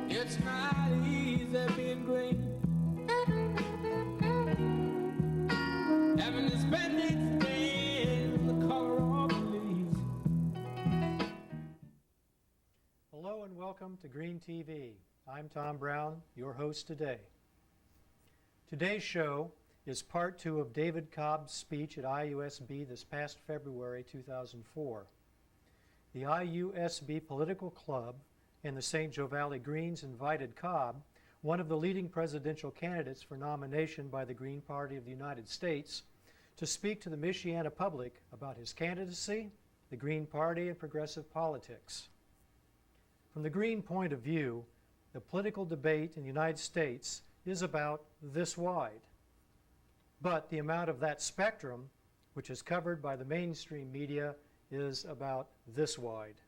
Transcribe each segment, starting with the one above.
It's not easy being green. Having to spend each day in the color of the leaves. Hello and welcome to Green TV. I'm Tom Brown, your host today. Today's show is part 2 of David Cobb's speech at IUSB this past February 2004. The IUSB Political Club and the St. Joe Valley Greens invited Cobb, one of the leading presidential candidates for nomination by the Green Party of the United States, to speak to the Michiana public about his candidacy, the Green Party, and progressive politics. From the Green point of view, the political debate in the United States is about this wide. But the amount of that spectrum, which is covered by the mainstream media, is about this wide.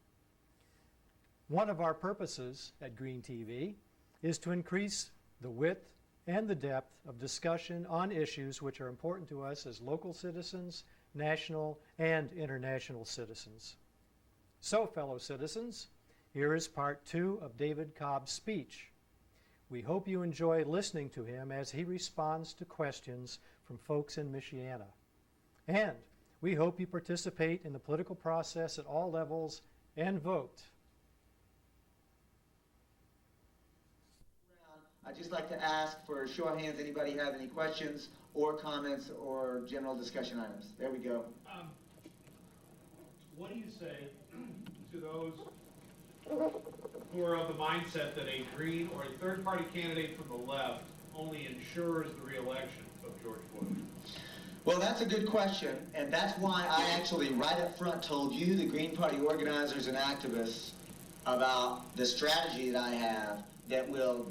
One of our purposes at Green TV is to increase the width and the depth of discussion on issues which are important to us as local citizens, national and international citizens. So, fellow citizens, here is part 2 of David Cobb's speech. We hope you enjoy listening to him as he responds to questions from folks in Michiana. And we hope you participate in the political process at all levels and vote. I'd just like to ask for a show of hands, anybody have any questions or comments or general discussion items? There we go. What do you say to those who are of the mindset that a Green or a third-party candidate from the left only ensures the re-election of George Bush? Well, that's a good question, and that's why I actually right up front told you, the Green Party organizers and activists, about the strategy that I have that will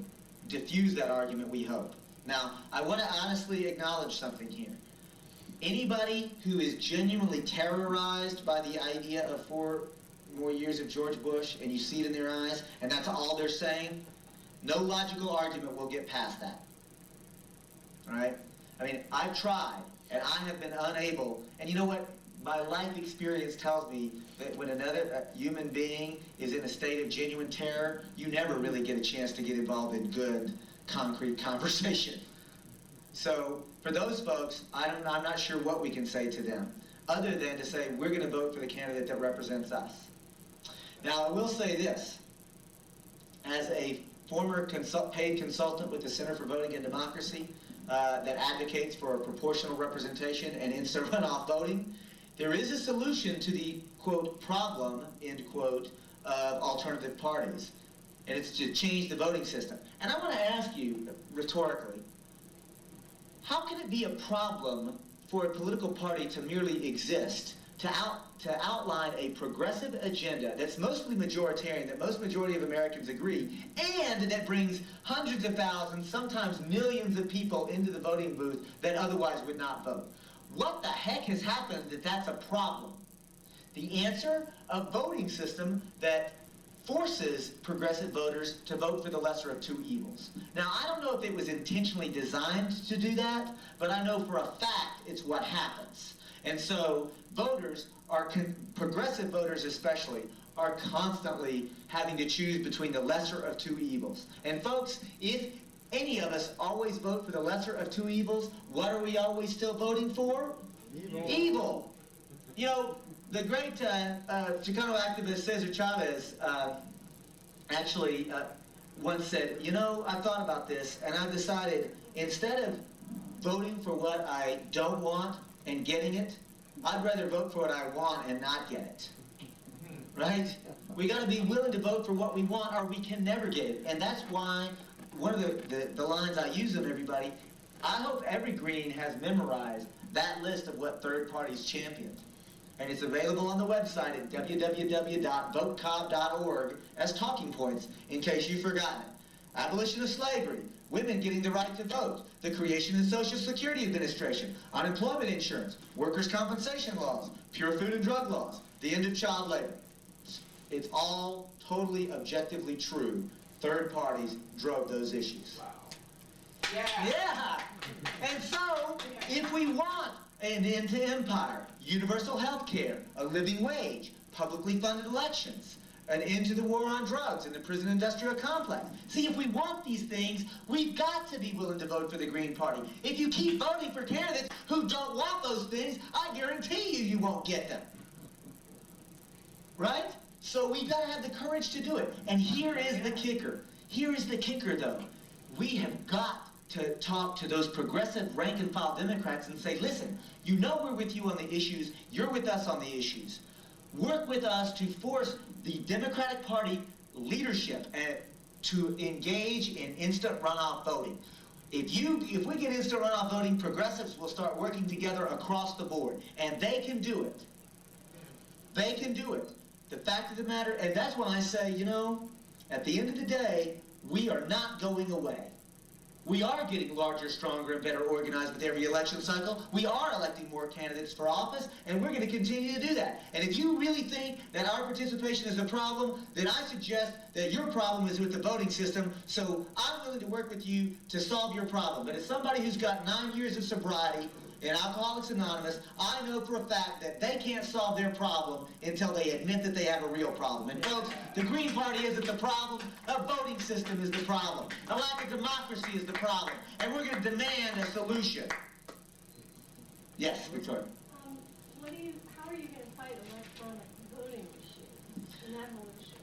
diffuse that argument, we hope. Now, I want to honestly acknowledge something here. Anybody who is genuinely terrorized by the idea of 4 more years of George Bush, and you see it in their eyes, and that's all they're saying, no logical argument will get past that. All right? I mean, I've tried, and I have been unable, and you know what? My life experience tells me that when another human being is in a state of genuine terror, you never really get a chance to get involved in good, concrete conversation. So for those folks, I'm not sure what we can say to them, other than to say we're going to vote for the candidate that represents us. Now, I will say this. As a former paid consultant with the Center for Voting and Democracy that advocates for proportional representation and instant runoff voting, there is a solution to the, quote, problem, end quote, of alternative parties, and it's to change the voting system. And I want to ask you, rhetorically, how can it be a problem for a political party to merely exist, to outline a progressive agenda that's mostly majoritarian, that most majority of Americans agree, and that brings hundreds of thousands, sometimes millions of people into the voting booth that otherwise would not vote? What the heck has happened that that's a problem? The answer? A voting system that forces progressive voters to vote for the lesser of two evils. Now, I don't know if it was intentionally designed to do that, but I know for a fact it's what happens. And so voters progressive voters especially, are constantly having to choose between the lesser of two evils. And folks, if any of us always vote for the lesser of two evils, what are we always still voting for? Evil. Evil. You know, the great Chicano activist Cesar Chavez actually once said, you know, I've thought about this and I've decided instead of voting for what I don't want and getting it, I'd rather vote for what I want and not get it. Right? We got to be willing to vote for what we want or we can never get it. And that's why one of the lines I use on everybody, I hope every Green has memorized that list of what third parties championed. And it's available on the website at www.votecobb.org as talking points in case you've forgotten it. Abolition of slavery, women getting the right to vote, the creation of the Social Security Administration, unemployment insurance, workers' compensation laws, pure food and drug laws, the end of child labor. It's all totally objectively true. Third parties drove those issues. Wow. Yeah. And so, if we want an end to empire, universal health care, a living wage, publicly funded elections, an end to the war on drugs in the prison industrial complex. See, if we want these things, we've got to be willing to vote for the Green Party. If you keep voting for candidates who don't want those things, I guarantee you, you won't get them. Right? So we've got to have the courage to do it. And here is the kicker. Here is the kicker, though. We have got to talk to those progressive rank-and-file Democrats and say, listen, you know we're with you on the issues. You're with us on the issues. Work with us to force the Democratic Party leadership to engage in instant runoff voting. If we get instant runoff voting, progressives will start working together across the board. And they can do it. They can do it. The fact of the matter, and that's when I say, you know, at the end of the day, we are not going away. We are getting larger, stronger, and better organized with every election cycle. We are electing more candidates for office, and we're going to continue to do that. And if you really think that our participation is the problem, then I suggest that your problem is with the voting system, so I'm willing to work with you to solve your problem. But as somebody who's got 9 years of sobriety in Alcoholics Anonymous, I know for a fact that they can't solve their problem until they admit that they have a real problem. And folks, the Green Party isn't the problem. A voting system is the problem. A lack of democracy is the problem. And we're going to demand a solution. Yes, Victoria. How are you going to fight electronic voting machines and that whole issue?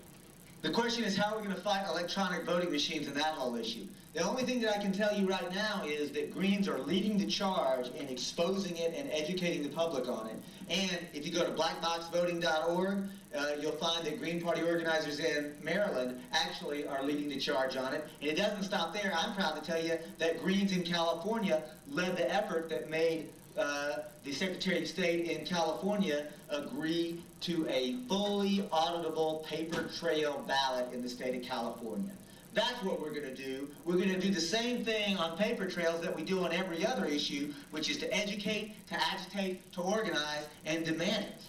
The question is, how are we going to fight electronic voting machines and that whole issue? The only thing that I can tell you right now is that Greens are leading the charge in exposing it and educating the public on it. And if you go to blackboxvoting.org, you'll find that Green Party organizers in Maryland actually are leading the charge on it. And it doesn't stop there. I'm proud to tell you that Greens in California led the effort that made the Secretary of State in California agree to a fully auditable paper trail ballot in the state of California. That's what we're going to do. We're going to do the same thing on paper trails that we do on every other issue, which is to educate, to agitate, to organize, and demand it.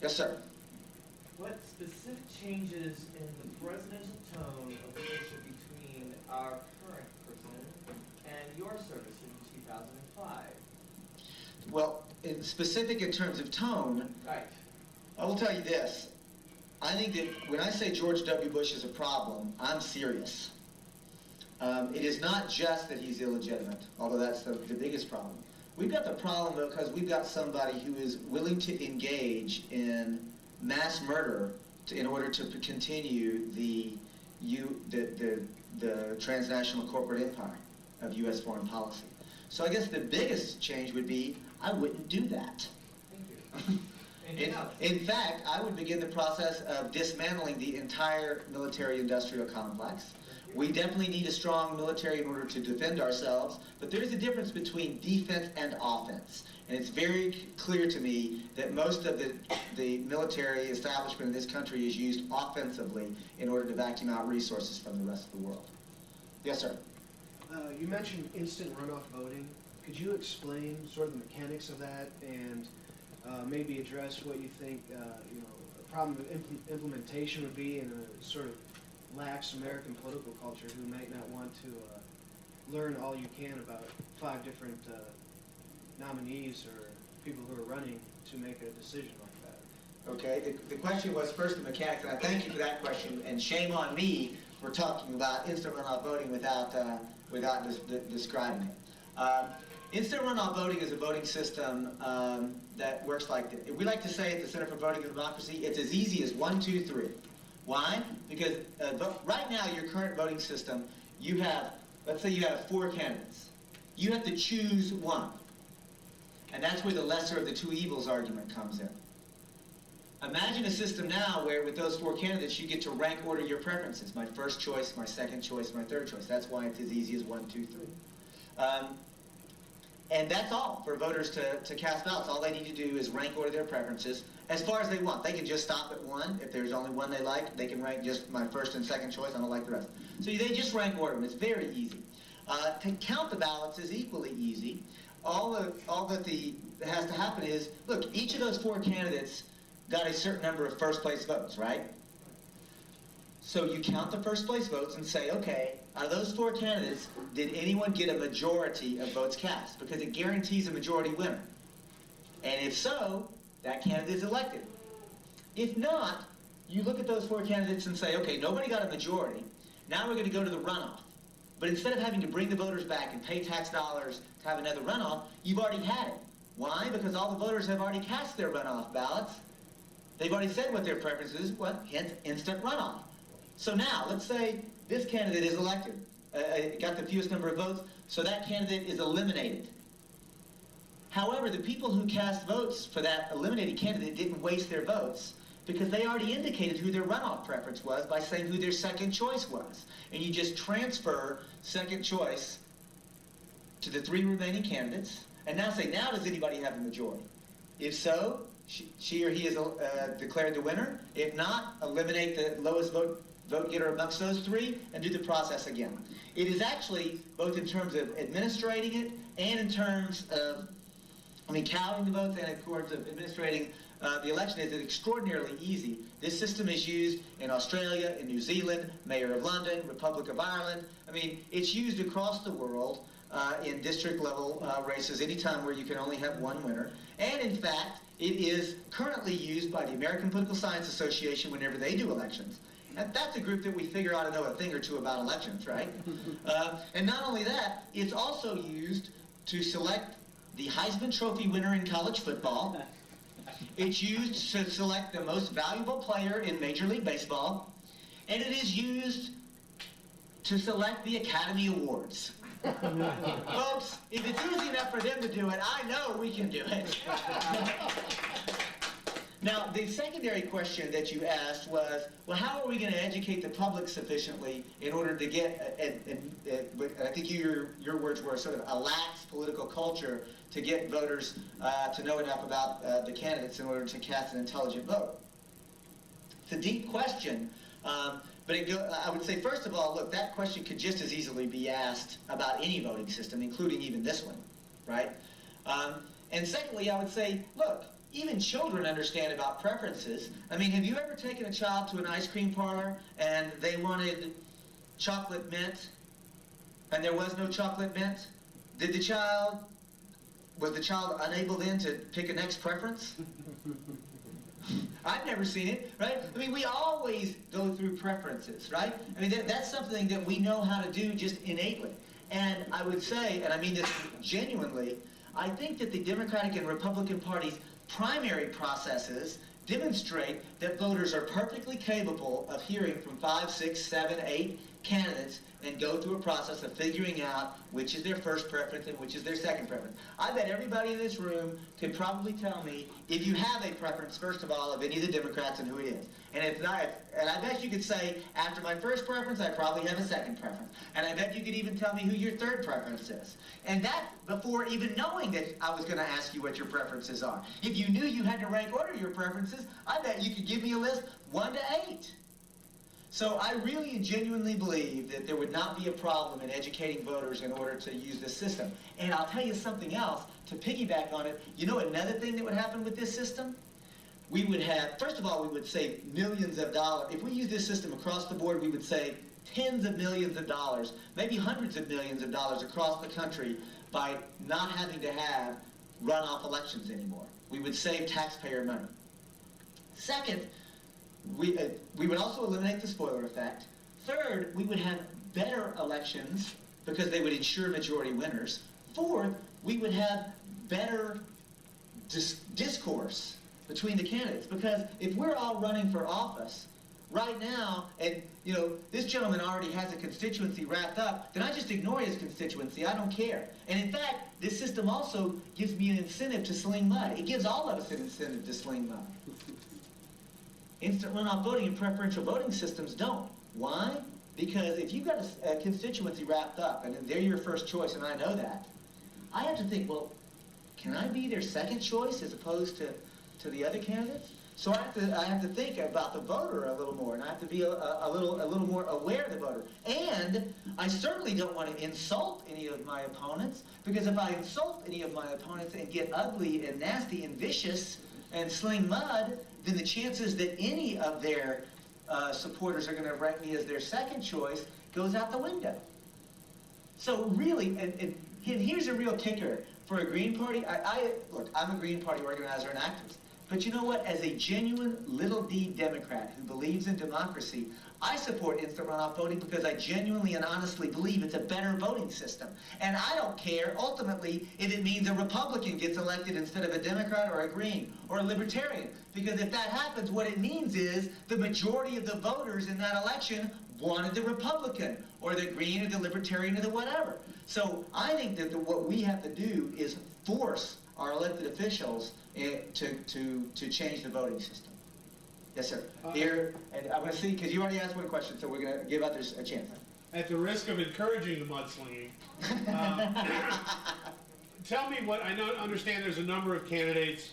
Yes, sir. What specific changes in the presidential tone of leadership between our current president and your service in 2005? Well, specific in terms of tone, Right. I will tell you this. I think that when I say George W. Bush is a problem, I'm serious. It is not just that he's illegitimate, although that's the biggest problem. We've got the problem because we've got somebody who is willing to engage in mass murder in order to continue the transnational corporate empire of U.S. foreign policy. So I guess the biggest change would be I wouldn't do that. Thank you. In fact, I would begin the process of dismantling the entire military-industrial complex. We definitely need a strong military in order to defend ourselves, but there is a difference between defense and offense. And it's very clear to me that most of the military establishment in this country is used offensively in order to vacuum out resources from the rest of the world. Yes, sir. You mentioned instant runoff voting. Could you explain sort of the mechanics of that and maybe address what you think a problem of implementation would be in a sort of lax American political culture who might not want to learn all you can about 5 different nominees or people who are running to make a decision like that? Okay, the question was first the mechanics, and I thank you for that question, and shame on me for talking about instant runoff voting without describing it. Instant runoff voting is a voting system that works like this. We like to say at the Center for Voting and Democracy, it's as easy as 1, 2, 3. Why? Because right now, your current voting system, you have, let's say you have 4 candidates. You have to choose one. And that's where the lesser of the 2 evils argument comes in. Imagine a system now where with those 4 candidates, you get to rank order your preferences. My first choice, my second choice, my third choice. That's why it's as easy as 1, 2, 3. And that's all for voters to cast ballots. All they need to do is rank order their preferences as far as they want. They can just stop at 1. If there's only one they like, they can rank just my first and second choice. I don't like the rest. So they just rank order them. It's very easy. To count the ballots is equally easy. All that has to happen is, look, each of those 4 candidates got a certain number of first place votes, right? So you count the first place votes and say, okay, out of those 4 candidates, did anyone get a majority of votes cast? Because it guarantees a majority winner. And if so, that candidate is elected. If not, you look at those 4 candidates and say, okay, nobody got a majority. Now we're going to go to the runoff. But instead of having to bring the voters back and pay tax dollars to have another runoff, you've already had it. Why? Because all the voters have already cast their runoff ballots. They've already said what their preference is, hence instant runoff. So now, let's say this candidate is elected, got the fewest number of votes, so that candidate is eliminated. However, the people who cast votes for that eliminated candidate didn't waste their votes because they already indicated who their runoff preference was by saying who their second choice was. And you just transfer second choice to the 3 remaining candidates, and now say, now does anybody have a majority? If so, she or he is declared the winner. If not, eliminate the lowest vote getter amongst those 3 and do the process again. It is actually, both in terms of administrating it and in terms of, counting the votes and in terms of administrating the election, is extraordinarily easy. This system is used in Australia, in New Zealand, Mayor of London, Republic of Ireland. It's used across the world in district level races, anytime where you can only have 1 winner. And in fact, it is currently used by the American Political Science Association whenever they do elections. And that's a group that we figure ought to know a thing or two about elections, right? And not only that, it's also used to select the Heisman Trophy winner in college football. It's used to select the most valuable player in Major League Baseball. And it is used to select the Academy Awards. Folks, if it's easy enough for them to do it, I know we can do it. Now, the secondary question that you asked was, well, how are we going to educate the public sufficiently in order to get, I think your words were sort of a lax political culture to get voters to know enough about the candidates in order to cast an intelligent vote? It's a deep question, but I would say, first of all, look, that question could just as easily be asked about any voting system, including even this one, right? And secondly, I would say, look, even children understand about preferences. Have you ever taken a child to an ice cream parlor and they wanted chocolate mint and there was no chocolate mint? Was the child unable then to pick a next preference? I've never seen it, right? We always go through preferences, right? That's something that we know how to do just innately. And I would say, and I mean this genuinely, I think that the Democratic and Republican parties' primary processes demonstrate that voters are perfectly capable of hearing from 5, 6, 7, 8 candidates and go through a process of figuring out which is their first preference and which is their second preference. I bet everybody in this room can probably tell me if you have a preference, first of all, of any of the Democrats and who it is. And if not, and I bet you could say, after my first preference, I probably have a second preference. And I bet you could even tell me who your third preference is. And that before even knowing that I was going to ask you what your preferences are. If you knew you had to rank order your preferences, I bet you could give me a list 1 to 8. So I really and genuinely believe that there would not be a problem in educating voters in order to use this system. And I'll tell you something else, to piggyback on it, you know another thing that would happen with this system? We would have, first of all, we would save millions of dollars. If we use this system across the board, we would save tens of millions of dollars, maybe hundreds of millions of dollars across the country by not having to have runoff elections anymore. We would save taxpayer money. Second, we would also eliminate the spoiler effect. Third, we would have better elections because they would ensure majority winners. Fourth, we would have better discourse between the candidates, because if we're all running for office right now, and this gentleman already has a constituency wrapped up, then I just ignore his constituency. I don't care. And in fact, this system also gives me an incentive to sling mud. It gives all of us an incentive to sling mud. Instant runoff voting and preferential voting systems don't. Why? Because if you've got a constituency wrapped up, and they're your first choice, and I know that, I have to think, well, can I be their second choice as opposed to the other candidates? So I have to think about the voter a little more, and I have to be a little more aware of the voter. And I certainly don't want to insult any of my opponents, because if I insult any of my opponents and get ugly and nasty and vicious and sling mud, then the chances that any of their supporters are going to rank me as their second choice goes out the window. So really, and here's a real kicker for a Green Party. Look, I'm a Green Party organizer and activist. But you know what? As a genuine little d Democrat who believes in democracy, I support instant runoff voting because I genuinely and honestly believe it's a better voting system. And I don't care, ultimately, if it means a Republican gets elected instead of a Democrat or a Green or a Libertarian. Because if that happens, what it means is the majority of the voters in that election wanted the Republican or the Green or the Libertarian or the whatever. So I think that what we have to do is force our elected officials to change the voting system. Yes, sir. Here, and I'm going to see, because you already asked one question, so we're going to give others a chance. At the risk of encouraging the mudslinging, tell me what, understand there's a number of candidates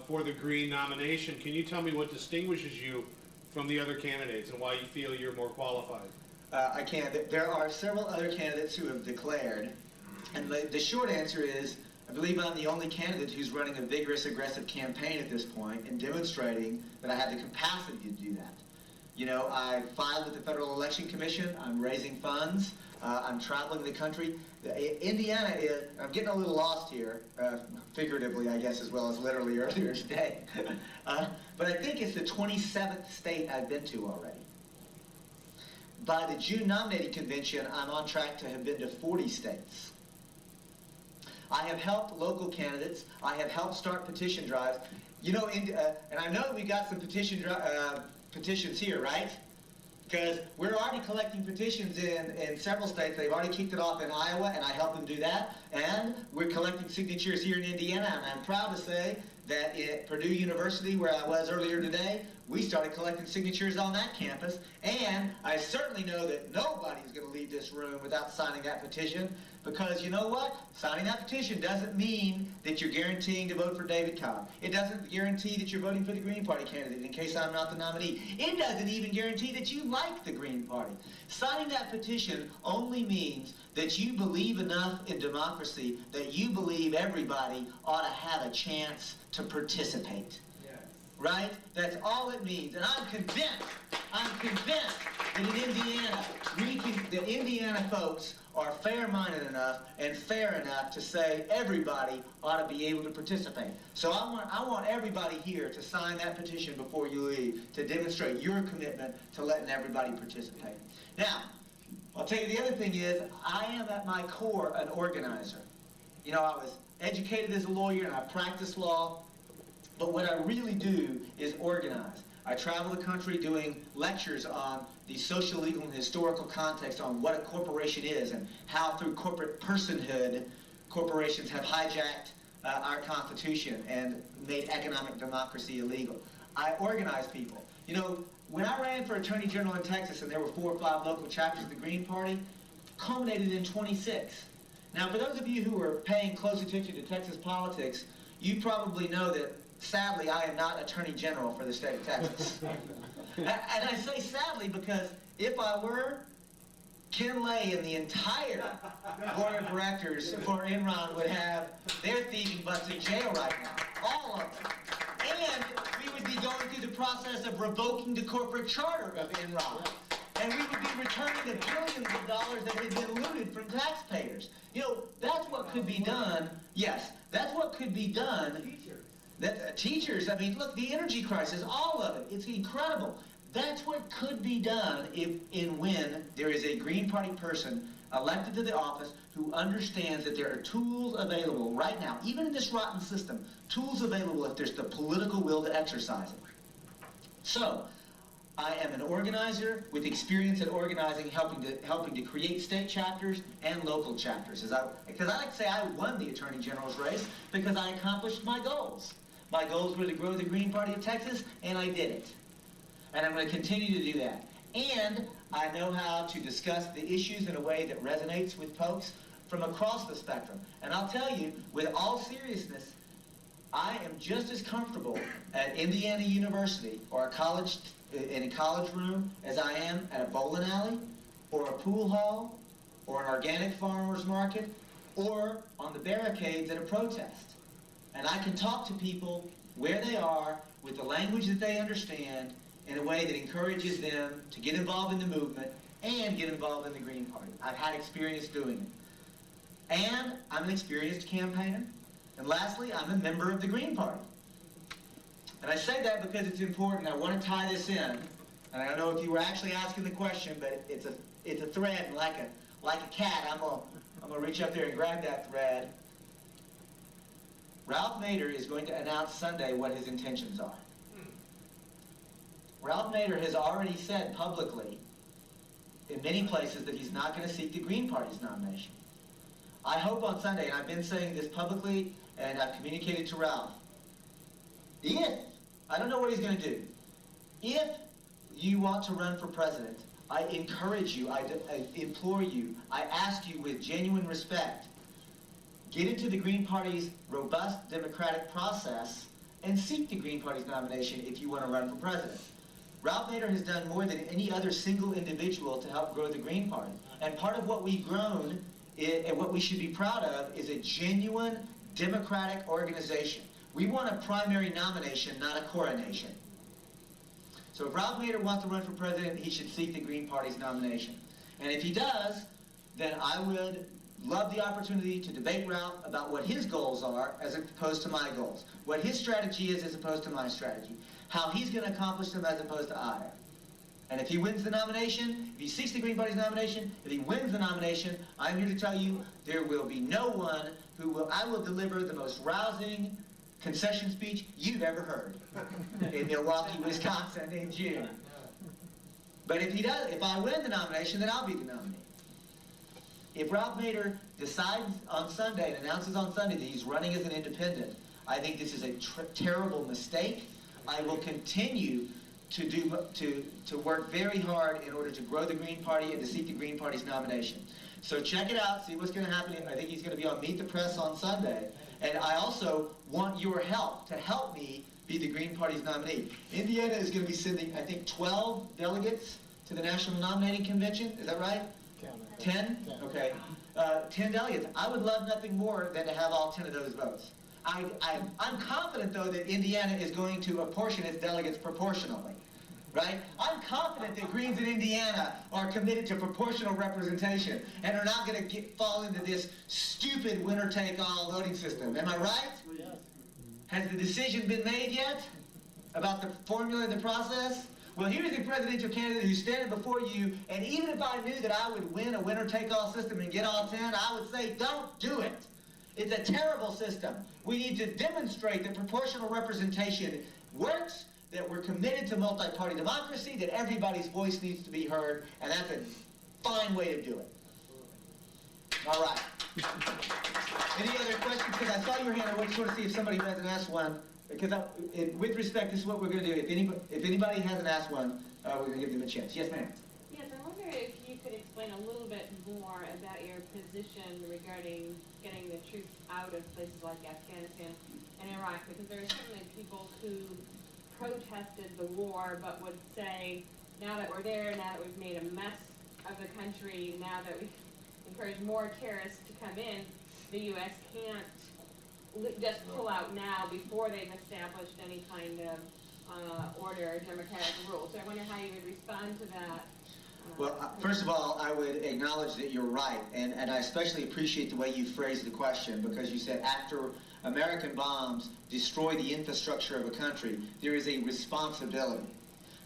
for the Green nomination. Can you tell me what distinguishes you from the other candidates and why you feel you're more qualified? I can. There are several other candidates who have declared, and the short answer is, I believe I'm the only candidate who's running a vigorous, aggressive campaign at this point and demonstrating that I have the capacity to do that. You know, I filed with the Federal Election Commission. I'm raising funds. I'm traveling the country. Indiana is, I'm getting a little lost here, figuratively, I guess, as well as literally earlier today. But I think it's the 27th state I've been to already. By the June nominating convention, I'm on track to have been to 40 states. I have helped local candidates. I have helped start petition drives. You know, and I know we got some petitions here, right? Because we're already collecting petitions in several states. They've already kicked it off in Iowa, and I helped them do that. And we're collecting signatures here in Indiana, and I'm proud to say that at Purdue University, where I was earlier today, we started collecting signatures on that campus. And I certainly know that nobody's going to leave this room without signing that petition, because you know what? Signing that petition doesn't mean that you're guaranteeing to vote for David Cobb. It doesn't guarantee that you're voting for the Green Party candidate in case I'm not the nominee. It doesn't even guarantee that you like the Green Party. Signing that petition only means that you believe enough in democracy that you believe everybody ought to have a chance to participate. Right? That's all it means. And I'm convinced that in Indiana, the Indiana folks are fair-minded enough and fair enough to say everybody ought to be able to participate. So I want everybody here to sign that petition before you leave to demonstrate your commitment to letting everybody participate. Now, I'll tell you the other thing is, I am at my core an organizer. You know, I was educated as a lawyer and I practice law. But what I really do is organize. I travel the country doing lectures on the social, legal, and historical context on what a corporation is and how through corporate personhood, corporations have hijacked our Constitution and made economic democracy illegal. I organize people. You know, when I ran for Attorney General in Texas and there were 4 or 5 local chapters of the Green Party, culminated in 26. Now, for those of you who are paying close attention to Texas politics, you probably know that sadly, I am not Attorney General for the state of Texas. And I say sadly because if I were, Ken Lay and the entire board of directors for Enron would have their thieving butts in jail right now. All of them. And we would be going through the process of revoking the corporate charter of Enron. And we would be returning the billions of dollars that had been looted from taxpayers. You know, that's what could be done. Yes, that's what could be done. Teachers, I mean, look, the energy crisis, all of it, it's incredible. That's what could be done if and when there is a Green Party person elected to the office who understands that there are tools available right now, even in this rotten system, tools available if there's the political will to exercise it. So, I am an organizer with experience in organizing, helping to create state chapters and local chapters. Because I like to say I won the Attorney General's race because I accomplished my goals. My goals were to grow the Green Party of Texas, and I did it. And I'm going to continue to do that. And I know how to discuss the issues in a way that resonates with folks from across the spectrum. And I'll tell you, with all seriousness, I am just as comfortable at Indiana University or in a college room as I am at a bowling alley or a pool hall or an organic farmer's market or on the barricades at a protest. And I can talk to people where they are with the language that they understand in a way that encourages them to get involved in the movement and get involved in the Green Party. I've had experience doing it. And I'm an experienced campaigner. And lastly, I'm a member of the Green Party. And I say that because it's important. I want to tie this in. And I don't know if you were actually asking the question, but it's a thread, and like a cat, I'm gonna reach up there and grab that thread. Ralph Nader is going to announce Sunday what his intentions are. Ralph Nader has already said publicly in many places that he's not going to seek the Green Party's nomination. I hope on Sunday, and I've been saying this publicly, and I've communicated to Ralph, if, I don't know what he's going to do, if you want to run for president, I encourage you, I implore you, I ask you with genuine respect, get into the Green Party's robust democratic process and seek the Green Party's nomination if you want to run for president. Ralph Nader has done more than any other single individual to help grow the Green Party. And part of what we've grown and what we should be proud of is a genuine democratic organization. We want a primary nomination, not a coronation. So if Ralph Nader wants to run for president, he should seek the Green Party's nomination. And if he does, then I would love the opportunity to debate Ralph about what his goals are as opposed to my goals. What his strategy is as opposed to my strategy. How he's going to accomplish them as opposed to I am. And if he wins the nomination, if he seeks the Green Party's nomination, if he wins the nomination, I'm here to tell you there will be no one who will, I will deliver the most rousing concession speech you've ever heard in Milwaukee, Wisconsin in June. But if he does, if I win the nomination, then I'll be the nominee. If Ralph Nader decides on Sunday and announces on Sunday that he's running as an independent, I think this is a terrible mistake. I will continue to work very hard in order to grow the Green Party and to seek the Green Party's nomination. So check it out, see what's going to happen. I think he's going to be on Meet the Press on Sunday. And I also want your help to help me be the Green Party's nominee. Indiana is going to be sending, I think, 12 delegates to the National Nominating Convention. Is that right? 10? Okay. 10 delegates. I would love nothing more than to have all 10 of those votes. I'm confident, though, that Indiana is going to apportion its delegates proportionally, right? I'm confident that Greens in Indiana are committed to proportional representation and are not going to fall into this stupid winner-take-all voting system. Am I right? Yes. Has the decision been made yet about the formula of the process? Well, here's the presidential candidate who's standing before you, and even if I knew that I would win a winner-take-all system and get all 10, I would say, don't do it. It's a terrible system. We need to demonstrate that proportional representation works, that we're committed to multi-party democracy, that everybody's voice needs to be heard, and that's a fine way to do it. All right. Any other questions? Because I saw your hand. I want to sort of see if somebody hasn't asked one. Because with respect, this is what we're going to do. If anybody hasn't asked one, we're going to give them a chance. Yes, ma'am. Yes, I wonder if you could explain a little bit more about your position regarding getting the troops out of places like Afghanistan and Iraq, because there are certainly people who protested the war but would say, now that we're there, now that we've made a mess of the country, now that we've encouraged more terrorists to come in, the U.S. can't just pull out now before they've established any kind of order or democratic rule. So I wonder how you would respond to that. Well, first of all, I would acknowledge that you're right, and I especially appreciate the way you phrased the question, because you said after American bombs destroy the infrastructure of a country, there is a responsibility.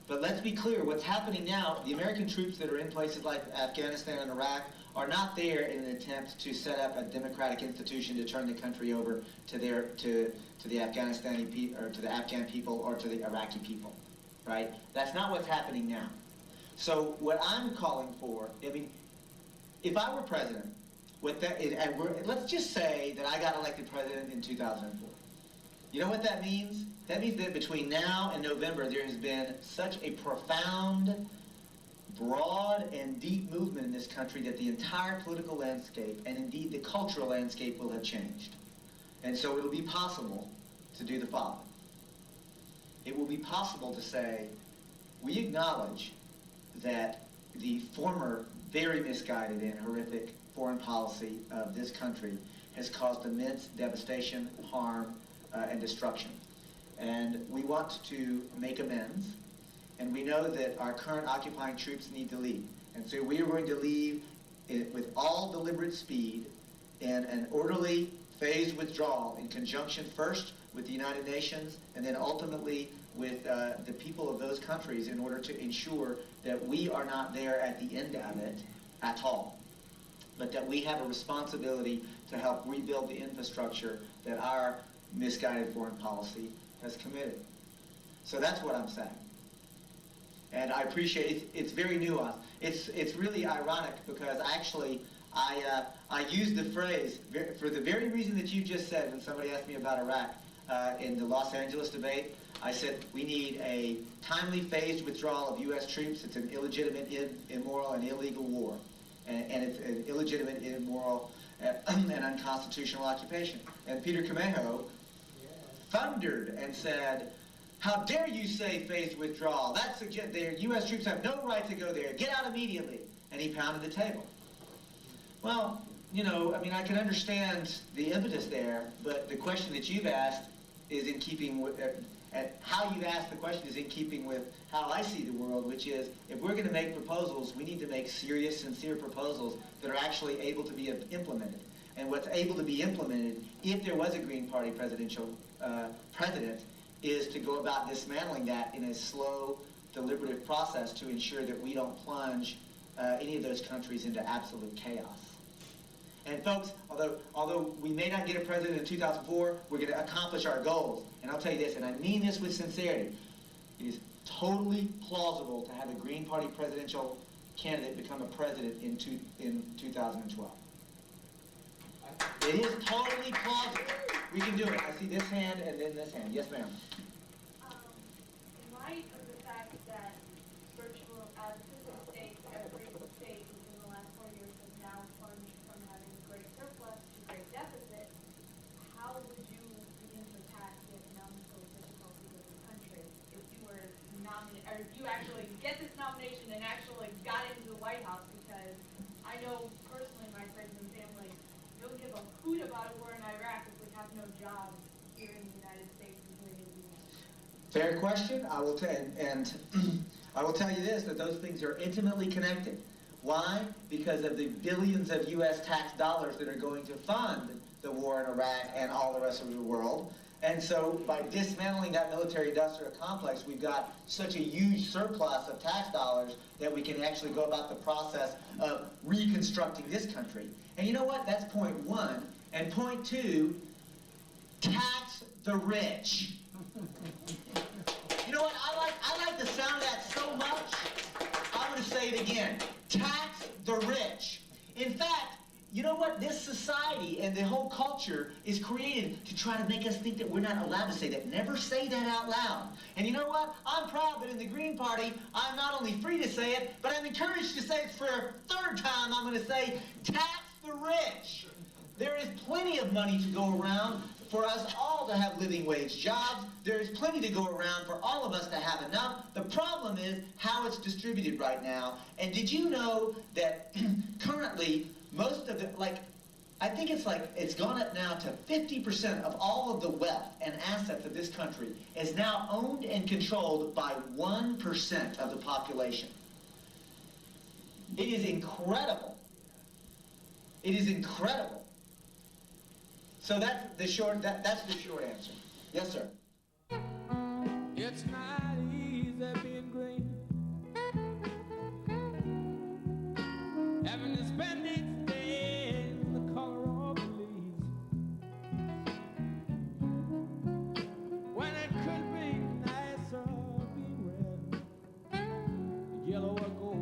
But let's be clear, what's happening now, the American troops that are in places like Afghanistan and Iraq are not there in an attempt to set up a democratic institution to turn the country over to the Afghanistani people, or to the Afghan people, or to the Iraqi people, right? That's not what's happening now. So what I'm calling for, I mean, if I were president, let's just say that I got elected president in 2004. You know what that means? That means that between now and November, there has been such a profound, broad, and deep movement in this country that the entire political landscape, and indeed the cultural landscape, will have changed. And so it'll be possible to do the following. It will be possible to say, we acknowledge that the former very misguided and horrific foreign policy of this country has caused immense devastation, harm, and destruction. And we want to make amends, and we know that our current occupying troops need to leave. And so we are going to leave with all deliberate speed in an orderly phased withdrawal in conjunction first with the United Nations, and then ultimately with the people of those countries in order to ensure that we are not there at the end of it at all, but that we have a responsibility to help rebuild the infrastructure that our misguided foreign policy has committed. So that's what I'm saying. And I appreciate it. It's very nuanced. It's really ironic because actually I used the phrase for the very reason that you just said when somebody asked me about Iraq in the Los Angeles debate. I said we need a timely phased withdrawal of U.S. troops. It's an illegitimate, immoral, and illegal war. And it's an illegitimate, immoral, and unconstitutional occupation. And Peter Camejo thundered and said, "How dare you say phased withdrawal? That suggests the U.S. troops have no right to go there. Get out immediately." And he pounded the table. Well, you know, I mean, I can understand the impetus there, but the question that you've asked is in keeping with, and how you've asked the question is in keeping with how I see the world, which is, if we're going to make proposals, we need to make serious, sincere proposals that are actually able to be implemented. And what's able to be implemented, if there was a Green Party presidential president, is to go about dismantling that in a slow, deliberative process to ensure that we don't plunge any of those countries into absolute chaos. And folks, although we may not get a president in 2004, we're going to accomplish our goals. And I'll tell you this, and I mean this with sincerity, it is totally plausible to have a Green Party presidential candidate become a president in 2012. It is totally plausible. We can do it. I see this hand and then this hand. Yes, ma'am. In light of the fact that virtual states, every state within the last 4 years has now plunged from having great surplus to great deficit, how would you begin to attack the economical difficulties of the country if you were nominated, or if you actually get this nomination and actually got into the White House? Because I know personally, my friends and family don't give a hoot about a war in Iraq if we have no jobs here in the United States and here in Indiana. Fair question. I will I will tell you this, that those things are intimately connected. Why? Because of the billions of U.S. tax dollars that are going to fund the war in Iraq and all the rest of the world. And so by dismantling that military-industrial complex, we've got such a huge surplus of tax dollars that we can actually go about the process of reconstructing this country. And you know what? That's point one. And point two, tax the rich. You know what? I like the sound of that so much, I'm going to say it again. Tax the rich. In fact, you know what? This society and the whole culture is created to try to make us think that we're not allowed to say that. Never say that out loud. And you know what? I'm proud that in the Green Party, I'm not only free to say it, but I'm encouraged to say it for a third time. I'm going to say, tax the rich. There is plenty of money to go around for us all to have living wage jobs. There is plenty to go around for all of us to have enough. The problem is how it's distributed right now. And did you know that currently most of the, I think it's gone up now to 50% of all of the wealth and assets of this country is now owned and controlled by 1% of the population. It is incredible. It is incredible. So that's the short answer. Yes, sir. It's not easy being green. Having to spend each day in the color of the leaves. When it could be nicer being red, yellow or gold.